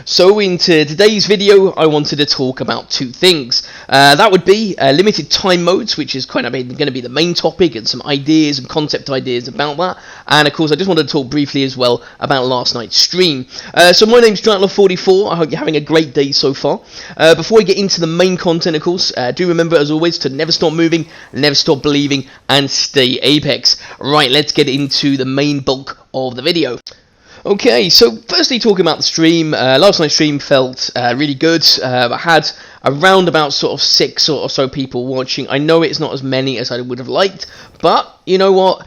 So into today's video, I wanted to talk about two things. That would be limited time modes, which is kind of going to be the main topic, and some ideas and concept ideas about that. And of course, I just wanted to talk briefly as well about last night's stream. So my name's Dracula44. I hope you're having a great day so far. Before we get into the main content, of course, do remember as always to never stop moving, never stop believing, and stay Apex. Right, let's get into the main bulk of the video. Okay, so firstly talking about the stream, last night's stream felt really good. I had around about sort of 6 or so people watching. I know it's not as many as I would have liked, but you know what,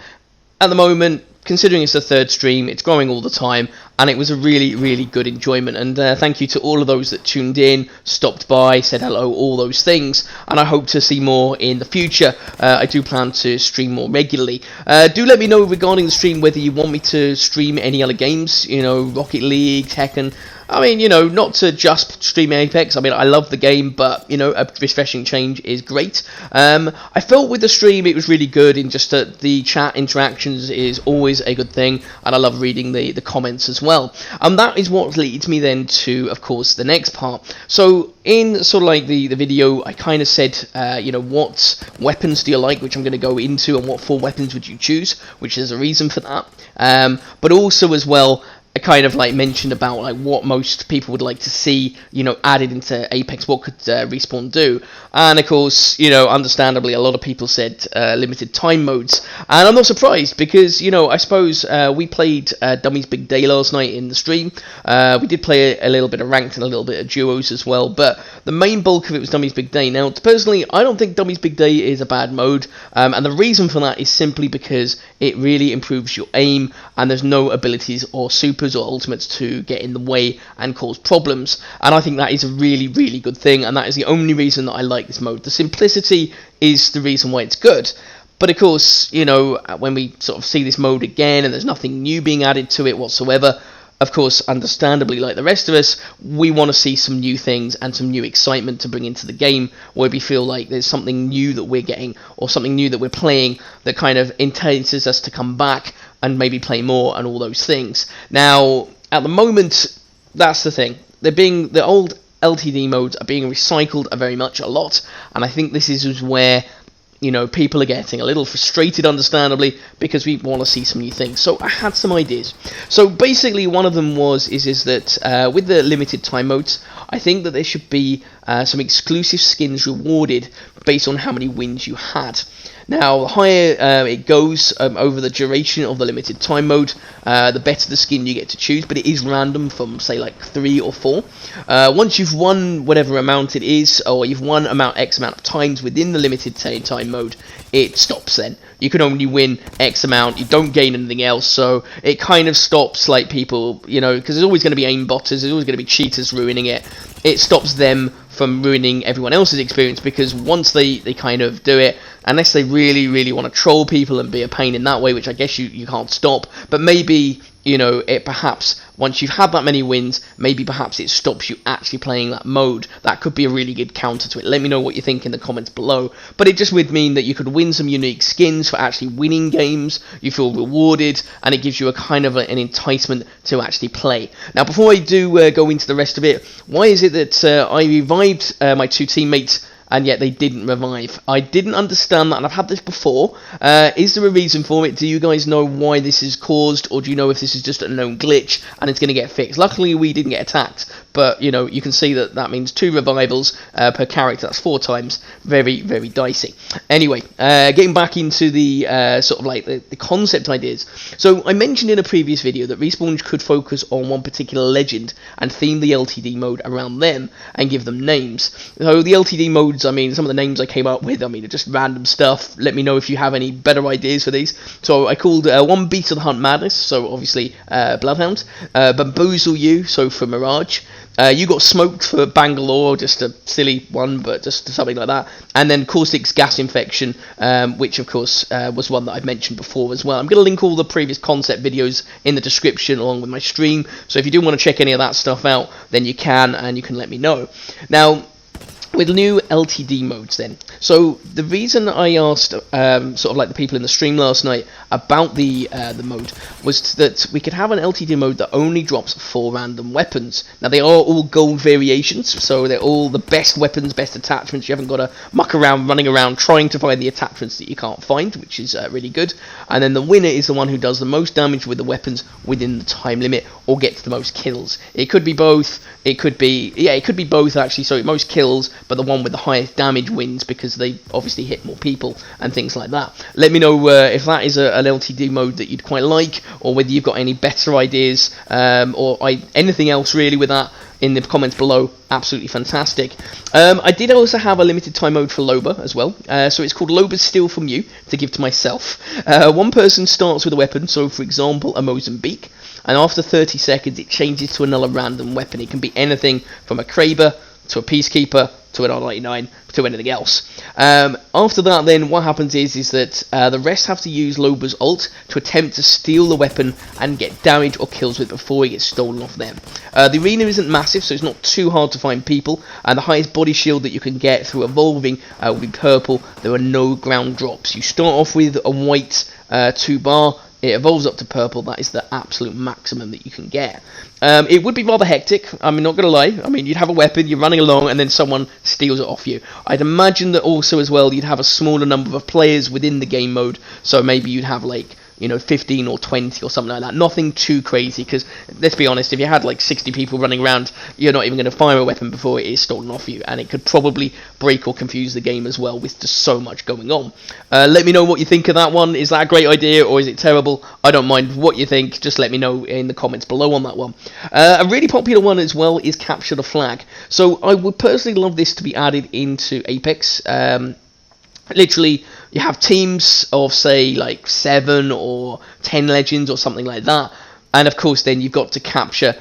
at the moment, considering it's the third stream, it's growing all the time, and it was a really good enjoyment. And thank you to all of those that tuned in, stopped by, said hello, all those things, and I hope to see more in the future. I do plan to stream more regularly. Do let me know regarding the stream whether you want me to stream any other games, you know, Rocket League, Tekken. I mean, you know, not to just stream Apex. I mean, I love the game, but, you know, a refreshing change is great. I felt with the stream it was really good in just that the chat interactions is always a good thing, and I love reading the comments as well. And that is what leads me then to, of course, the next part. So, in sort of like the video, I kind of said, you know, what weapons do you like, which I'm going to go into, and what 4 weapons would you choose, which is a reason for that. But also as well, I kind of like mentioned about like what most people would like to see, you know, added into Apex. What could Respawn do? And of course, you know, understandably, a lot of people said limited time modes, and I'm not surprised because, you know, I suppose we played Dummy's Big Day last night in the stream. We did play a little bit of ranked and a little bit of duos as well, but the main bulk of it was Dummy's Big Day. Now, personally, I don't think Dummy's Big Day is a bad mode, and the reason for that is simply because it really improves your aim, and there's no abilities or supers or ultimates to get in the way and cause problems, and I think that is a really good thing, and that is the only reason that I like this mode. The simplicity is the reason why it's good. But of course, you know, when we sort of see this mode again and there's nothing new being added to it whatsoever, of course, understandably, like the rest of us, we want to see some new things and some new excitement to bring into the game, where we feel like there's something new that we're getting, or something new that we're playing, that kind of entices us to come back and maybe play more and all those things. Now, at the moment, that's the thing. The old LTD modes are being recycled very much a lot, and I think this is where, you know, people are getting a little frustrated, understandably, because we want to see some new things. So I had some ideas. So basically, one of them is that with the limited time modes, I think that there should be some exclusive skins rewarded based on how many wins you had. Now, the higher it goes over the duration of the limited time mode, the better the skin you get to choose, but it is random from, say, like 3 or 4. Once you've won whatever amount it is, or you've won X amount of times within the limited time mode, it stops then. You can only win X amount, you don't gain anything else, so it kind of stops, like, people, you know, because there's always going to be aimbotters, there's always going to be cheaters ruining it. It stops them from ruining everyone else's experience, because once they kind of do it, unless they really want to troll people and be a pain in that way, which I guess you can't stop, but maybe, you know, it perhaps, once you've had that many wins, maybe perhaps it stops you actually playing that mode. That could be a really good counter to it. Let me know what you think in the comments below. But it just would mean that you could win some unique skins for actually winning games, you feel rewarded, and it gives you a kind of an enticement to actually play. Now, before I do go into the rest of it, why is it that I revived my 2 teammates and yet they didn't revive? I didn't understand that, and I've had this before. Is there a reason for it? Do you guys know why this is caused, or do you know if this is just a known glitch and it's going to get fixed? Luckily, we didn't get attacked, but, you know, you can see that means 2 revivals per character. That's 4 times. Very dicey. Anyway, getting back into the sort of like the concept ideas. So I mentioned in a previous video that Respawn could focus on one particular legend and theme the LTD mode around them and give them names. So the LTD modes, I mean, some of the names I came up with, I mean, are just random stuff. Let me know if you have any better ideas for these. So I called one Beat of the Hunt Madness, so obviously Bloodhound, Bamboozle You, so for Mirage, You Got Smoked for Bangalore, just a silly one, but just something like that, and then Caustic's Gas Infection, which of course was one that I've mentioned before as well. I'm going to link all the previous concept videos in the description along with my stream, so if you do want to check any of that stuff out, then you can, and you can let me know. Now, with new LTD modes then. So the reason I asked sort of like the people in the stream last night about the mode was that we could have an LTD mode that only drops 4 random weapons. Now they are all gold variations, so they're all the best weapons, best attachments. You haven't got to muck around, running around trying to find the attachments that you can't find, which is really good. And then the winner is the one who does the most damage with the weapons within the time limit or gets the most kills. It could be both. It could be both actually. So most kills, but the one with the highest damage wins because they obviously hit more people and things like that. Let me know if that is an LTD mode that you'd quite like, or whether you've got any better ideas or anything else really with that in the comments below. Absolutely fantastic. I did also have a limited time mode for Loba as well. So it's called Loba Steal From You, to give to myself. One person starts with a weapon, so for example a Mozambique, and after 30 seconds it changes to another random weapon. It can be anything from a Kraber to a Peacekeeper to an R99 to anything else. After that then what happens is that the rest have to use Loba's ult to attempt to steal the weapon and get damage or kills with it before it gets stolen off them. The arena isn't massive, so it's not too hard to find people, and the highest body shield that you can get through evolving will be purple. There are no ground drops. You start off with a white 2-bar, it evolves up to purple. That is the absolute maximum that you can get. It would be rather hectic, I'm not going to lie. I mean, you'd have a weapon, you're running along, and then someone steals it off you. I'd imagine that also as well, you'd have a smaller number of players within the game mode, so maybe you'd have like, 15 or 20 or something like that. Nothing too crazy, because let's be honest, if you had like 60 people running around, you're not even going to fire a weapon before it is stolen off you, and it could probably break or confuse the game as well with just so much going on. Let me know what you think of that one. Is that a great idea or is it terrible? I don't mind what you think, just let me know in the comments below on that one. A really popular one as well is Capture the Flag. So I would personally love this to be added into Apex. Literally, you have teams of, say, like 7 or 10 legends or something like that. And, of course, then you've got to capture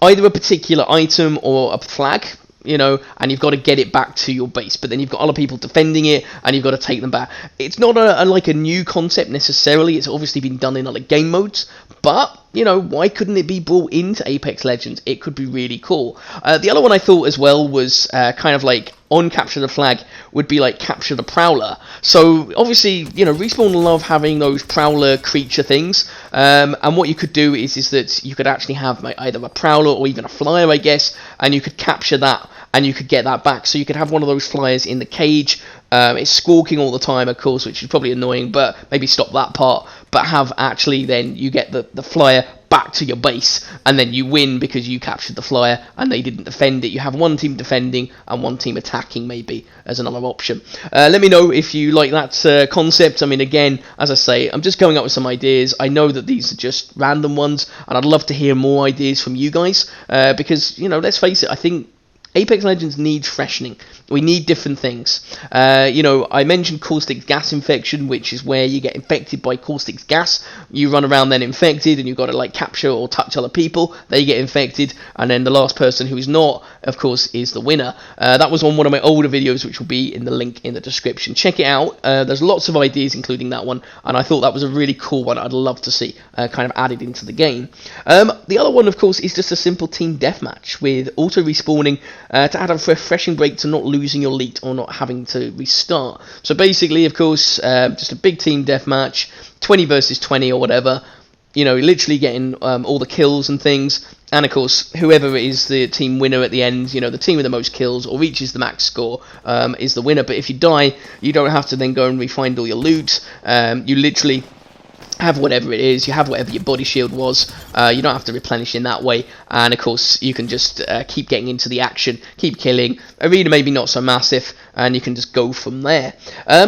either a particular item or a flag, and you've got to get it back to your base. But then you've got other people defending it, and you've got to take them back. It's not like a new concept necessarily. It's obviously been done in other game modes. But, why couldn't it be brought into Apex Legends? It could be really cool. The other one I thought as well was kind of like on Capture the Flag would be like Capture the Prowler. So obviously, Respawn love having those Prowler creature things. And what you could do is that you could actually have either a Prowler or even a Flyer, I guess, and you could capture that and you could get that back. So you could have one of those Flyers in the cage. It's squawking all the time, of course, which is probably annoying, but maybe stop that part. But have actually then you get the Flyer back to your base, and then you win because you captured the Flyer and they didn't defend it. You have one team defending and one team attacking, maybe, as another option. Let me know if you like that concept. I mean, again, as I say, I'm just coming up with some ideas. I know that these are just random ones, and I'd love to hear more ideas from you guys, because, let's face it, I think Apex Legends needs freshening. We need different things. I mentioned caustic gas infection, which is where you get infected by caustic gas. You run around then infected, and you've got to like capture or touch other people. They get infected, and then the last person who is not, of course, is the winner. That was on one of my older videos, which will be in the link in the description. Check it out. There's lots of ideas, including that one, and I thought that was a really cool one. I'd love to see kind of added into the game. The other one, of course, is just a simple team deathmatch with auto respawning. To add a refreshing break to not losing your lead or not having to restart. So basically, of course, just a big team deathmatch, 20 versus 20 or whatever, literally getting all the kills and things. And of course, whoever is the team winner at the end, the team with the most kills or reaches the max score is the winner. But if you die, you don't have to then go and re-find all your loot. You literally have whatever it is, you have whatever your body shield was, you don't have to replenish in that way, and of course you can just keep getting into the action, keep killing. Arena maybe not so massive, and you can just go from there.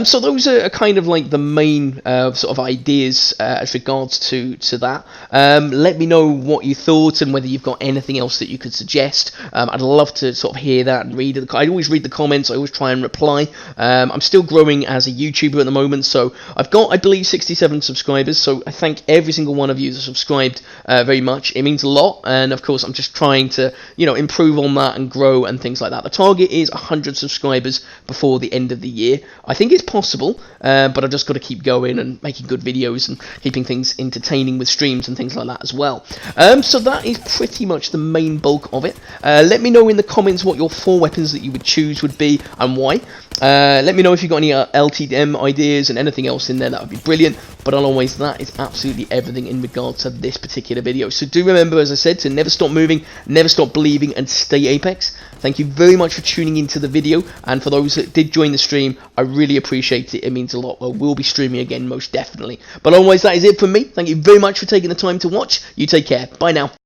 So those are kind of like the main sort of ideas as regards to that. Let me know what you thought and whether you've got anything else that you could suggest. I'd love to sort of hear that and read it. I always read the comments, I always try and reply. I'm still growing as a YouTuber at the moment, so I've got, I believe, 67 subscribers, so I thank every single one of you that subscribed very much. It means a lot, and of course I'm just trying to improve on that and grow and things like that. The target is 100 subscribers before the end of the year. I think it's possible, but I've just got to keep going and making good videos and keeping things entertaining with streams and things like that as well. So that is pretty much the main bulk of it. Let me know in the comments what your 4 weapons that you would choose would be and why. Let me know if you've got any LTM ideas and anything else in there. That would be brilliant. But always, that is absolutely everything in regards to this particular video. So do remember, as I said, to never stop moving, never stop believing, and stay Apex. Thank you very much for tuning into the video, and for those that did join the stream, I really appreciate it. It means a lot. I will be streaming again, most definitely. But always, that is it from me. Thank you very much for taking the time to watch. You take care. Bye now.